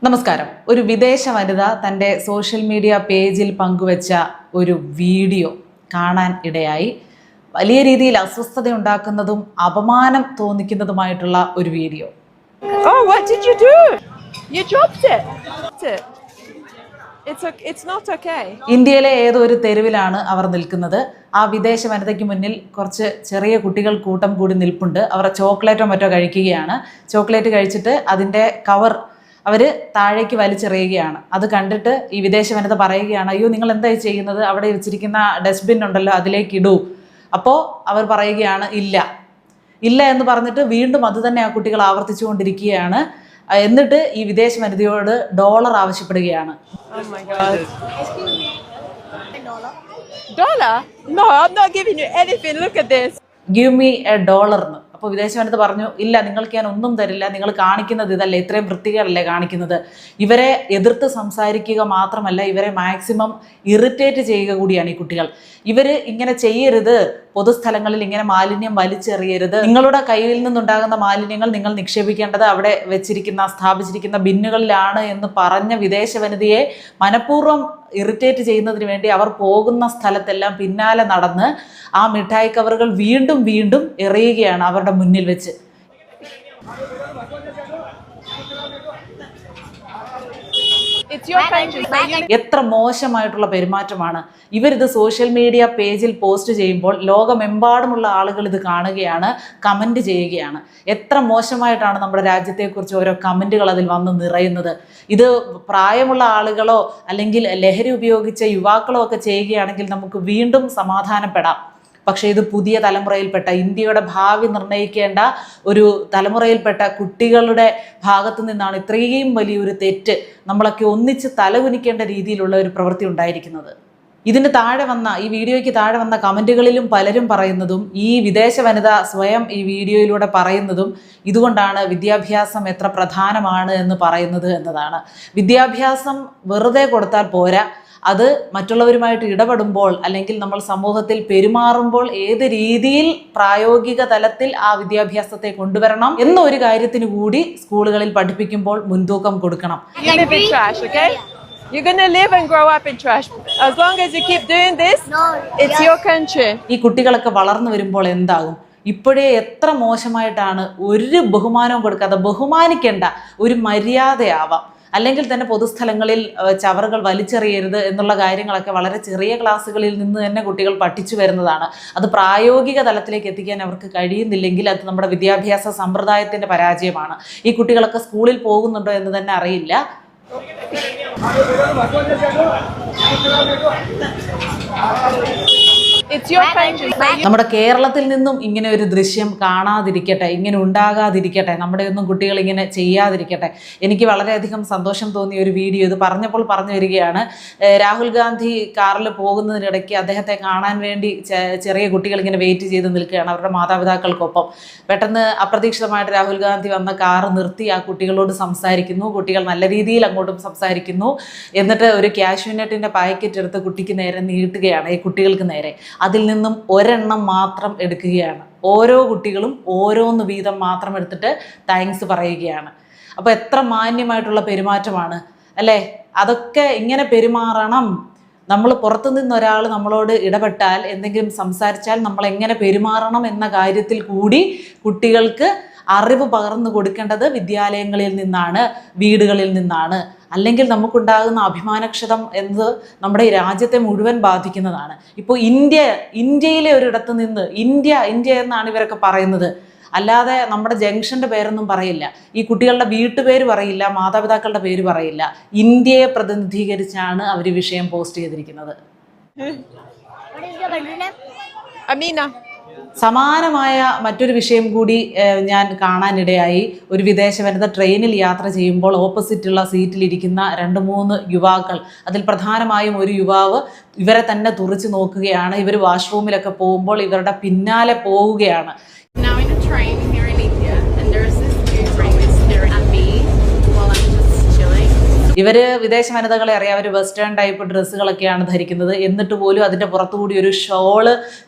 നമസ്കാരം. ഒരു വിദേശ വനിത തൻ്റെ സോഷ്യൽ മീഡിയ പേജിൽ പങ്കുവച്ച ഒരു വീഡിയോ കാണാൻ ഇടയായി. വലിയ രീതിയിൽ അസ്വസ്ഥത ഉണ്ടാക്കുന്നതും അപമാനം തോന്നിക്കുന്നതുമായിട്ടുള്ള ഒരു video. Oh, what did you do? You dropped it. It's not okay. ഇന്ത്യയിലെ ഏതോ ഒരു തെരുവിലാണ് അവർ നിൽക്കുന്നത്. ആ വിദേശ വനിതയ്ക്ക് മുന്നിൽ കുറച്ച് ചെറിയ കുട്ടികൾ കൂട്ടം കൂടി നിൽപ്പുണ്ട്. അവർ ചോക്ലേറ്റോ മറ്റോ കഴിക്കുകയാണ്. ചോക്ലേറ്റ് കഴിച്ചിട്ട് അതിൻ്റെ കവർ അവർ താഴേക്ക് വലിച്ചെറിയുകയാണ്. അത് കണ്ടിട്ട് ഈ വിദേശ വനിത പറയുകയാണ്, അയ്യോ നിങ്ങൾ എന്തായി ചെയ്യുന്നത്, അവിടെ വെച്ചിരിക്കുന്ന ഡസ്റ്റ്ബിൻ ഉണ്ടല്ലോ അതിലേക്ക് ഇടൂ. അപ്പോൾ അവർ പറയുകയാണ് ഇല്ല എന്ന് പറഞ്ഞിട്ട് വീണ്ടും അത് തന്നെ ആ കുട്ടികൾ ആവർത്തിച്ചുകൊണ്ടിരിക്കുകയാണ്. എന്നിട്ട് ഈ വിദേശ വനിതയോട് $1 ആവശ്യപ്പെടുകയാണ്. $1? No, I'm not giving you anything. Look at this. Give me $1 എന്ന്. അപ്പോൾ വിദേശ വനിത പറഞ്ഞു, ഇല്ല നിങ്ങൾക്ക് ഞാൻ ഒന്നും തരില്ല, നിങ്ങൾ കാണിക്കുന്നത് ഇതല്ലേ, ഇത്രയും വൃത്തികേടല്ലേ കാണിക്കുന്നത്. ഇവരെ എതിർത്ത് സംസാരിക്കുക മാത്രമല്ല, ഇവരെ മാക്സിമം ഇറിറ്റേറ്റ് ചെയ്യുക കൂടിയാണ് ഈ കുട്ടികൾ. ഇവർ ഇങ്ങനെ ചെയ്യരുത്, പൊതുസ്ഥലങ്ങളിൽ ഇങ്ങനെ മാലിന്യം വലിച്ചെറിയരുത്, നിങ്ങളുടെ കയ്യിൽ നിന്നുണ്ടാകുന്ന മാലിന്യങ്ങൾ നിങ്ങൾ നിക്ഷേപിക്കേണ്ടത് അവിടെ സ്ഥാപിച്ചിരിക്കുന്ന ബിന്നുകളിലാണ് എന്ന് പറഞ്ഞ വിദേശ വനിതയെ മനഃപൂർവ്വം ഇറിറ്റേറ്റ് ചെയ്യുന്നതിന് വേണ്ടി അവർ പോകുന്ന സ്ഥലത്തെല്ലാം പിന്നാലെ നടന്ന് ആ മിഠായി കവറുകൾ വീണ്ടും വീണ്ടും എറിയുകയാണ് അവരുടെ മുന്നിൽ വെച്ച്. എത്ര മോശമായിട്ടുള്ള പെരുമാറ്റമാണ്. ഇവരിത് സോഷ്യൽ മീഡിയ പേജിൽ പോസ്റ്റ് ചെയ്യുമ്പോൾ ലോകമെമ്പാടുമുള്ള ആളുകൾ ഇത് കാണുകയാണ്, കമൻറ്റ് ചെയ്യുകയാണ്. എത്ര മോശമായിട്ടാണ് നമ്മുടെ രാജ്യത്തെക്കുറിച്ച് ഓരോ കമൻറ്റുകൾ അതിൽ വന്ന് നിറയുന്നത്. ഇത് പ്രായമുള്ള ആളുകളോ അല്ലെങ്കിൽ ലഹരി ഉപയോഗിച്ച യുവാക്കളോ ഒക്കെ ചെയ്യുകയാണെങ്കിൽ നമുക്ക് വീണ്ടും സമാധാനപ്പെടാം. പക്ഷേ ഇത് പുതിയ തലമുറയിൽപ്പെട്ട, ഇന്ത്യയുടെ ഭാവി നിർണ്ണയിക്കേണ്ട ഒരു തലമുറയിൽപ്പെട്ട കുട്ടികളുടെ ഭാഗത്തു നിന്നാണ് ഇത്രയും വലിയൊരു തെറ്റ്, നമ്മളൊക്കെ ഒന്നിച്ച് തലകുനിക്കേണ്ട രീതിയിലുള്ള ഒരു പ്രവൃത്തി ഉണ്ടായിരിക്കുന്നത്. ഇതിന് താഴെ വന്ന, ഈ വീഡിയോയ്ക്ക് താഴെ വന്ന കമൻറ്റുകളിലും പലരും പറയുന്നതും, ഈ വിദേശ വനിത സ്വയം ഈ വീഡിയോയിലൂടെ പറയുന്നതും ഇതുകൊണ്ടാണ് വിദ്യാഭ്യാസം എത്ര പ്രധാനമാണ് എന്ന് പറയുന്നത് എന്നതാണ്. വിദ്യാഭ്യാസം വെറുതെ കൊടുത്താൽ പോരാ, അത് മറ്റുള്ളവരുമായിട്ട് ഇടപെടുമ്പോൾ അല്ലെങ്കിൽ നമ്മൾ സമൂഹത്തിൽ പെരുമാറുമ്പോൾ ഏത് രീതിയിൽ പ്രായോഗിക തലത്തിൽ ആ വിദ്യാഭ്യാസത്തെ കൊണ്ടുവരണം എന്ന ഒരു കാര്യത്തിന് കൂടി സ്കൂളുകളിൽ പഠിപ്പിക്കുമ്പോൾ മുൻതൂക്കം കൊടുക്കണം. You're going to live and grow up in trash. As long as you keep doing this, it's your country. ഈ കുട്ടികളൊക്കെ വളർന്നു വരുമ്പോൾ എന്താകും? ഇപ്പോഴേ എത്ര മോശമായിട്ടാണ്, ഒരു ബഹുമാനവും കൊടുക്കാതെ, ബഹുമാനിക്കേണ്ട ഒരു മര്യാദയാവാം, അല്ലെങ്കിൽ തന്നെ പൊതുസ്ഥലങ്ങളിൽ ചവറുകൾ വലിച്ചെറിയരുത് എന്നുള്ള കാര്യങ്ങളൊക്കെ വളരെ ചെറിയ ക്ലാസ്സുകളിൽ നിന്ന് തന്നെ കുട്ടികൾ പഠിച്ചു വരുന്നതാണ്. അത് പ്രായോഗിക തലത്തിലേക്ക് എത്തിക്കാൻ അവർക്ക് കഴിയുന്നില്ലെങ്കിൽ അത് നമ്മുടെ വിദ്യാഭ്യാസ സമ്പ്രദായത്തിൻ്റെ പരാജയമാണ്. ഈ കുട്ടികളൊക്കെ സ്കൂളിൽ പോകുന്നുണ്ടോ എന്ന് തന്നെ അറിയില്ല. നമ്മുടെ കേരളത്തിൽ നിന്നും ഇങ്ങനെ ഒരു ദൃശ്യം കാണാതിരിക്കട്ടെ, ഇങ്ങനെ ഉണ്ടാകാതിരിക്കട്ടെ, നമ്മുടെ ഒന്നും കുട്ടികൾ ഇങ്ങനെ ചെയ്യാതിരിക്കട്ടെ. എനിക്ക് വളരെയധികം സന്തോഷം തോന്നിയ ഒരു വീഡിയോ, ഇത് പറഞ്ഞപ്പോൾ പറഞ്ഞു വരികയാണ്. രാഹുൽ ഗാന്ധി കാറിൽ പോകുന്നതിനിടയ്ക്ക് അദ്ദേഹത്തെ കാണാൻ വേണ്ടി ചെറിയ കുട്ടികൾ ഇങ്ങനെ വെയിറ്റ് ചെയ്ത് നിൽക്കുകയാണ് അവരുടെ മാതാപിതാക്കൾക്കൊപ്പം. പെട്ടെന്ന് അപ്രതീക്ഷിതമായിട്ട് രാഹുൽ ഗാന്ധി വന്ന കാറ് നിർത്തി ആ കുട്ടികളോട് സംസാരിക്കുന്നു. കുട്ടികൾ നല്ല രീതിയിൽ അങ്ങോട്ടും സംസാരിക്കുന്നു. എന്നിട്ട് ഒരു കാഷ്യൂനട്ടിൻ്റെ പാക്കറ്റ് എടുത്ത് കുട്ടിക്ക് നേരെ നീട്ടുകയാണ്, ഈ കുട്ടികൾക്ക് നേരെ. അതിൽ നിന്നും ഒരെണ്ണം മാത്രം എടുക്കുകയാണ്. ഓരോ കുട്ടികളും ഓരോന്ന് വീതം മാത്രം എടുത്തിട്ട് താങ്ക്സ് പറയുകയാണ്. അപ്പോൾ എത്ര മാന്യമായിട്ടുള്ള പെരുമാറ്റമാണ് അല്ലേ? അതൊക്കെ ഇങ്ങനെ പെരുമാറണം. നമ്മൾ പുറത്തു നിന്നൊരാൾ നമ്മളോട് ഇടപെട്ടാൽ, എന്തെങ്കിലും സംസാരിച്ചാൽ നമ്മൾ എങ്ങനെ പെരുമാറണം എന്ന കാര്യത്തിൽ കൂടി കുട്ടികൾക്ക് അറിവ് പകർന്നു കൊടുക്കേണ്ടത് വിദ്യാലയങ്ങളിൽ നിന്നാണ്, വീടുകളിൽ നിന്നാണ്. അല്ലെങ്കിൽ നമുക്കുണ്ടാകുന്ന അഭിമാനക്ഷതം എന്നത് നമ്മുടെ ഈ രാജ്യത്തെ മുഴുവൻ ബാധിക്കുന്നതാണ്. ഇപ്പോൾ ഇന്ത്യയിലെ ഒരിടത്ത് നിന്ന് ഇന്ത്യ എന്നാണ് ഇവരൊക്കെ പറയുന്നത്, അല്ലാതെ നമ്മുടെ ജംഗ്ഷൻ്റെ പേരൊന്നും പറയില്ല, ഈ കുട്ടികളുടെ വീട്ടുപേര് പറയില്ല, മാതാപിതാക്കളുടെ പേര് പറയില്ല. ഇന്ത്യയെ പ്രതിനിധീകരിച്ചാണ് അവർ വിഷയം പോസ്റ്റ് ചെയ്തിരിക്കുന്നത്. Amina. സമാനമായ മറ്റൊരു വിഷയം കൂടി ഞാൻ കാണാനിടയായി. ഒരു വിദേശ വനിത ട്രെയിനിൽ യാത്ര ചെയ്യുമ്പോൾ ഓപ്പോസിറ്റുള്ള സീറ്റിലിരിക്കുന്ന 2-3 യുവാക്കൾ, അതിൽ പ്രധാനമായും ഒരു യുവാവ് ഇവരെ തന്നെ തുറിച്ച് നോക്കുകയാണ്. ഇവർ വാഷ്റൂമിലൊക്കെ പോകുമ്പോൾ ഇവരുടെ പിന്നാലെ പോവുകയാണ്. ഇവർ വിദേശ വനിതകളെ അറിയാം, അവർ വെസ്റ്റേൺ ടൈപ്പ് ഡ്രസ്സുകളൊക്കെയാണ് ധരിക്കുന്നത്. എന്നിട്ട് പോലും അതിൻ്റെ പുറത്തുകൂടി ഒരു ഷോള്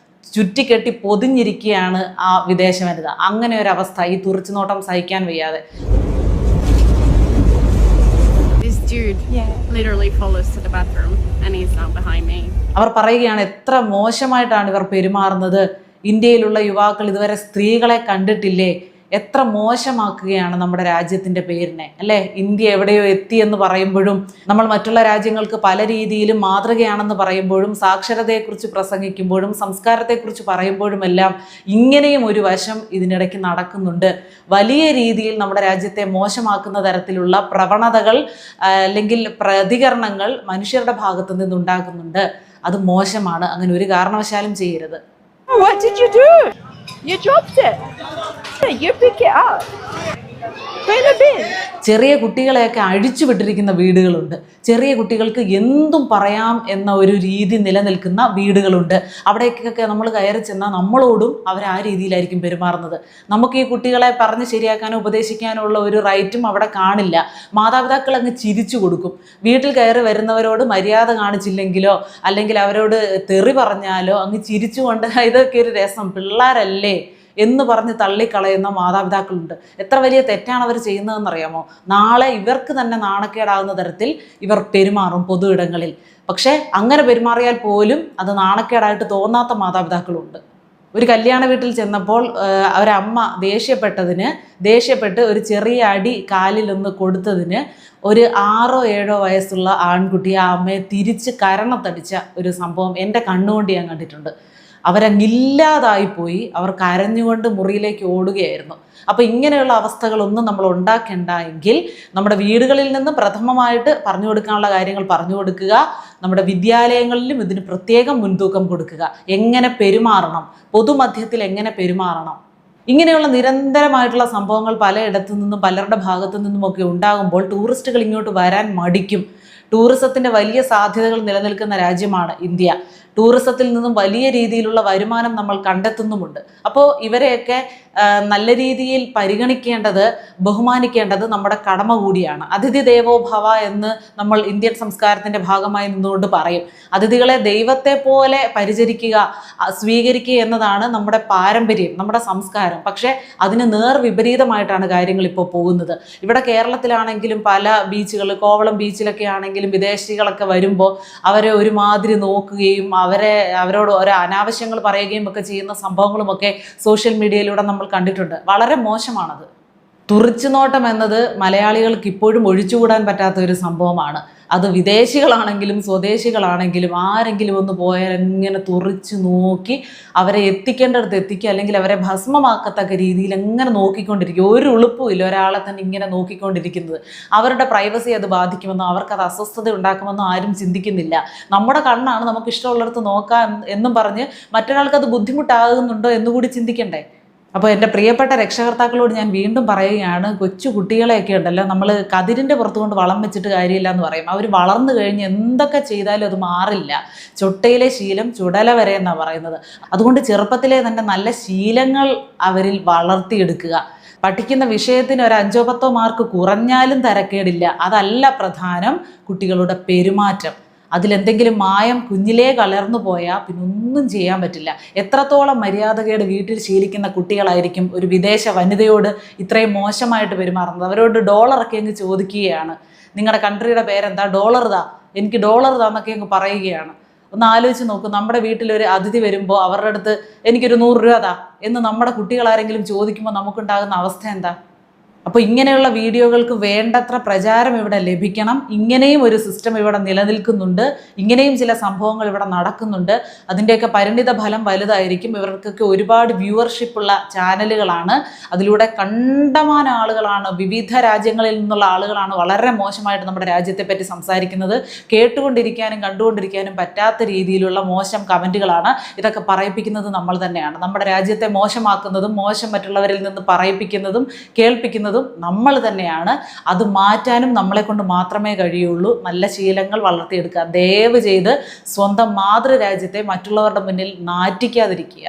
ചുറ്റിക്കെട്ടി പൊതിഞ്ഞിരിക്കുകയാണ് ആ വിദേശ വനിത. അങ്ങനെ ഒരു അവസ്ഥ, ഈ തുറിച്ചുനോട്ടം സഹിക്കാൻ വയ്യാതെ. Yeah. Literally follows to the bathroom and he's now behind me. അവർ പറയുകയാണ് എത്ര മോശമായിട്ടാണ് ഇവർ പെരുമാറുന്നത്. ഇന്ത്യയിലുള്ള യുവാക്കൾ ഇതുവരെ സ്ത്രീകളെ കണ്ടിട്ടില്ലേ? എത്ര മോശമാക്കുകയാണ് നമ്മുടെ രാജ്യത്തിൻ്റെ പേരിനെ, അല്ലേ? ഇന്ത്യ എവിടെയോ എത്തിയെന്ന് പറയുമ്പോഴും നമ്മൾ മറ്റുള്ള രാജ്യങ്ങൾക്ക് പല രീതിയിലും മാതൃകയാണെന്ന് പറയുമ്പോഴും സാക്ഷരതയെക്കുറിച്ച് പ്രസംഗിക്കുമ്പോഴും സംസ്കാരത്തെക്കുറിച്ച് പറയുമ്പോഴുമെല്ലാം ഇങ്ങനെയും ഒരു വശം ഇതിനിടയ്ക്ക് നടക്കുന്നുണ്ട്. വലിയ രീതിയിൽ നമ്മുടെ രാജ്യത്തെ മോശമാക്കുന്ന തരത്തിലുള്ള പ്രവണതകൾ അല്ലെങ്കിൽ പ്രതികരണങ്ങൾ മനുഷ്യരുടെ ഭാഗത്തു നിന്നുണ്ടാകുന്നുണ്ട്. അത് മോശമാണ്. അങ്ങനെ ഒരു കാരണവശാലും ചെയ്യരുത്. What did you do? You dropped it. You pick it up. Put in the bin. ചെറിയ കുട്ടികളെയൊക്കെ അഴിച്ചു വിട്ടിരിക്കുന്ന വീടുകളുണ്ട്. ചെറിയ കുട്ടികൾക്ക് എന്തും പറയാം എന്ന ഒരു രീതി നിലനിൽക്കുന്ന വീടുകളുണ്ട്. അവിടേക്കൊക്കെ നമ്മൾ കയറി ചെന്നാൽ നമ്മളോടും അവർ ആ രീതിയിലായിരിക്കും പെരുമാറുന്നത്. നമുക്ക് ഈ കുട്ടികളെ പറഞ്ഞ് ശരിയാക്കാനോ ഉപദേശിക്കാനോ ഉള്ള ഒരു റൈറ്റും അവിടെ കാണില്ല. മാതാപിതാക്കൾ അങ്ങ് ചിരിച്ചു കൊടുക്കും. വീട്ടിൽ കയറി വരുന്നവരോട് മര്യാദ കാണിച്ചില്ലെങ്കിലോ അല്ലെങ്കിൽ അവരോട് തെറി പറഞ്ഞാലോ അങ്ങ് ചിരിച്ചുകൊണ്ട് ഇതൊക്കെ ഒരു രസം, പിള്ളേരല്ലേ എന്ന് പറഞ്ഞ് തള്ളിക്കളയുന്ന മാതാപിതാക്കളുണ്ട്. എത്ര വലിയ തെറ്റാണ് അവർ ചെയ്യുന്നതെന്നറിയാമോ? നാളെ ഇവർക്ക് തന്നെ നാണക്കേടാകുന്ന തരത്തിൽ ഇവർ പെരുമാറും പൊതു ഇടങ്ങളിൽ. പക്ഷേ അങ്ങനെ പെരുമാറിയാൽ പോലും അത് നാണക്കേടായിട്ട് തോന്നാത്ത മാതാപിതാക്കളുണ്ട്. ഒരു കല്യാണ വീട്ടിൽ ചെന്നപ്പോൾ ഒരമ്മ ദേഷ്യപ്പെട്ട് ഒരു ചെറിയ അടി കാലിലൊന്ന് കൊടുത്തതിന് ഒരു 6 or 7 വയസ്സുള്ള ആൺകുട്ടി ആ അമ്മയെ തിരിച്ച് കരണത്തടിച്ച ഒരു സംഭവം എൻ്റെ കണ്ണുകൊണ്ട് ഞാൻ കണ്ടിട്ടുണ്ട്. അവരങ്ങില്ലാതായിപ്പോയി. അവർ കരഞ്ഞുകൊണ്ട് മുറിയിലേക്ക് ഓടുകയായിരുന്നു. അപ്പോൾ ഇങ്ങനെയുള്ള അവസ്ഥകളൊന്നും നമ്മൾ ഉണ്ടാക്കേണ്ട എങ്കിൽ നമ്മുടെ വീടുകളിൽ നിന്ന് പ്രഥമമായിട്ട് പറഞ്ഞു കൊടുക്കാനുള്ള കാര്യങ്ങൾ പറഞ്ഞു കൊടുക്കുക. നമ്മുടെ വിദ്യാലയങ്ങളിലും ഇതിന് പ്രത്യേകം മുൻതൂക്കം കൊടുക്കുക. എങ്ങനെ പെരുമാറണം, പൊതുമധ്യത്തിൽ എങ്ങനെ പെരുമാറണം, ഇങ്ങനെയുള്ള നിരന്തരമായിട്ടുള്ള സംഭവങ്ങൾ പലയിടത്തു നിന്നും പലരുടെ ഭാഗത്തു നിന്നുമൊക്കെ ഉണ്ടാകുമ്പോൾ ടൂറിസ്റ്റുകൾ ഇങ്ങോട്ട് വരാൻ മടിക്കും. ടൂറിസത്തിൻ്റെ വലിയ സാധ്യതകൾ നിലനിൽക്കുന്ന രാജ്യമാണ് ഇന്ത്യ. ടൂറിസത്തിൽ നിന്നും വലിയ രീതിയിലുള്ള വരുമാനം നമ്മൾ കണ്ടെത്തുന്നുമുണ്ട്. അപ്പോൾ ഇവരെയൊക്കെ നല്ല രീതിയിൽ പരിഗണിക്കേണ്ടത്, ബഹുമാനിക്കേണ്ടത് നമ്മുടെ കടമ കൂടിയാണ്. അതിഥി ദേവോ ഭവ എന്ന് നമ്മൾ ഇന്ത്യൻ സംസ്കാരത്തിൻ്റെ ഭാഗമായി നിന്നുകൊണ്ട് പറയും. അതിഥികളെ ദൈവത്തെ പോലെ പരിചരിക്കുക, സ്വീകരിക്കുക എന്നതാണ് നമ്മുടെ പാരമ്പര്യം, നമ്മുടെ സംസ്കാരം. പക്ഷേ അതിന് വിപരീതമായിട്ടാണ് കാര്യങ്ങൾ ഇപ്പോൾ പോകുന്നത്. ഇവിടെ കേരളത്തിലാണെങ്കിലും പല ബീച്ചുകൾ, കോവളം ബീച്ചിലൊക്കെ ആണെങ്കിലും വിദേശികളൊക്കെ വരുമ്പോൾ അവരെ ഒരുമാതിരി നോക്കുകയും അവരോട് ഓരോ അനാവശ്യങ്ങൾ പറയുകയും ഒക്കെ ചെയ്യുന്ന സംഭവങ്ങളുമൊക്കെ സോഷ്യൽ മീഡിയയിലൂടെ നമ്മൾ കണ്ടിട്ടുണ്ട്. വളരെ മോശമാണത്. തുറിച്ചുനോട്ടം എന്നത് മലയാളികൾക്ക് ഇപ്പോഴും ഒഴിച്ചുകൂടാൻ പറ്റാത്ത ഒരു സംഭവമാണ്. അത് വിദേശികളാണെങ്കിലും സ്വദേശികളാണെങ്കിലും ആരെങ്കിലും ഒന്ന് പോയാൽ എങ്ങനെ തുറിച്ച് നോക്കി അവരെ എത്തിക്കേണ്ടടുത്ത് എത്തിക്കുക, അല്ലെങ്കിൽ അവരെ ഭസ്മമാക്കത്തക്ക രീതിയിൽ എങ്ങനെ നോക്കിക്കൊണ്ടിരിക്കും. ഒരു ഉളുപ്പുമില്ല ഒരാളെ തന്നെ ഇങ്ങനെ നോക്കിക്കൊണ്ടിരിക്കുന്നത്. അവരുടെ പ്രൈവസി അത് ബാധിക്കുമെന്നോ അവർക്കത് അസ്വസ്ഥത ഉണ്ടാക്കുമെന്നോ ആരും ചിന്തിക്കുന്നില്ല. നമ്മുടെ കണ്ണാണ്, നമുക്ക് ഇഷ്ടമുള്ളിടത്ത് നോക്കാം എന്നും പറഞ്ഞ് മറ്റൊരാൾക്കത് ബുദ്ധിമുട്ടാകുന്നുണ്ടോ എന്നുകൂടി ചിന്തിക്കണ്ടേ? അപ്പോൾ എൻ്റെ പ്രിയപ്പെട്ട രക്ഷകർത്താക്കളോട് ഞാൻ വീണ്ടും പറയുകയാണ്, കൊച്ചു കുട്ടികളെയൊക്കെ ഉണ്ടല്ലോ, നമ്മൾ കതിരിൻ്റെ പുറത്ത് കൊണ്ട് വളം വെച്ചിട്ട് കാര്യമില്ല എന്ന് പറയും. അവർ വളർന്നു കഴിഞ്ഞ് എന്തൊക്കെ ചെയ്താലും അത് മാറില്ല. ചൊട്ടയിലെ ശീലം ചുടല വരെ എന്നാണ് പറയുന്നത്. അതുകൊണ്ട് ചെറുപ്പത്തിലെ തന്നെ നല്ല ശീലങ്ങൾ അവരിൽ വളർത്തിയെടുക്കുക. പഠിക്കുന്ന വിഷയത്തിന് ഒരു 5-10 മാർക്ക് കുറഞ്ഞാലും തരക്കേടില്ല. അതല്ല പ്രധാനം, കുട്ടികളുടെ പെരുമാറ്റം. അതിലെന്തെങ്കിലും മായം കുഞ്ഞിലേ കലർന്നു പോയാൽ പിന്നെ ഒന്നും ചെയ്യാൻ പറ്റില്ല. എത്രത്തോളം മര്യാദകേട് വീട്ടിൽ ശീലിക്കുന്ന കുട്ടികളായിരിക്കും ഒരു വിദേശ വനിതയോട് ഇത്രയും മോശമായിട്ട് പെരുമാറുന്നത്. അവരോട് ഡോളറൊക്കെ അങ്ങ് ചോദിക്കുകയാണ്, നിങ്ങളുടെ കൺട്രിയുടെ പേരെന്താ, ഡോളർ താ, എനിക്ക് ഡോളർ താന്നൊക്കെ അങ്ങ് പറയുകയാണ്. ഒന്ന് ആലോചിച്ച് നോക്കും, നമ്മുടെ വീട്ടിലൊരു അതിഥി വരുമ്പോൾ അവരുടെ അടുത്ത് എനിക്കൊരു 100 രൂപ താ എന്ന് നമ്മുടെ കുട്ടികളാരെങ്കിലും ചോദിക്കുമ്പോൾ നമുക്കുണ്ടാകുന്ന അവസ്ഥ എന്താ? അപ്പോൾ ഇങ്ങനെയുള്ള വീഡിയോകൾക്ക് വേണ്ടത്ര പ്രചാരം ഇവിടെ ലഭിക്കണം. ഇങ്ങനെയും ഒരു സിസ്റ്റം ഇവിടെ നിലനിൽക്കുന്നുണ്ട്, ഇങ്ങനെയും ചില സംഭവങ്ങൾ ഇവിടെ നടക്കുന്നുണ്ട്. അതിൻ്റെയൊക്കെ പരിണിത ഫലം വലുതായിരിക്കും. ഇവർക്കൊക്കെ ഒരുപാട് വ്യൂവർഷിപ്പുള്ള ചാനലുകളാണ്. അതിലൂടെ കണ്ടമാനം ആളുകളാണ്, വിവിധ രാജ്യങ്ങളിൽ നിന്നുള്ള ആളുകളാണ് വളരെ മോശമായിട്ട് നമ്മുടെ രാജ്യത്തെ പറ്റി സംസാരിക്കുന്നത്. കേട്ടുകൊണ്ടിരിക്കാനും കണ്ടുകൊണ്ടിരിക്കാനും പറ്റാത്ത രീതിയിലുള്ള മോശം കമൻറ്റുകളാണ്. ഇതൊക്കെ പറയിപ്പിക്കുന്നത് നമ്മൾ തന്നെയാണ്. നമ്മുടെ രാജ്യത്തെ മോശമാക്കുന്നതും മോശം മറ്റുള്ളവരിൽ നിന്ന് പറയിപ്പിക്കുന്നതും കേൾപ്പിക്കുന്നതും നമ്മൾ തന്നെയാണ്. അത് മാറ്റാനും നമ്മളെ കൊണ്ട് മാത്രമേ കഴിയുള്ളൂ. നല്ല ശീലങ്ങൾ വളർത്തിയെടുക്കുക. ദയവ് ചെയ്ത് സ്വന്തം മാതൃരാജ്യത്തെ മറ്റുള്ളവരുടെ മുന്നിൽ നാറ്റിക്കാതിരിക്കുക.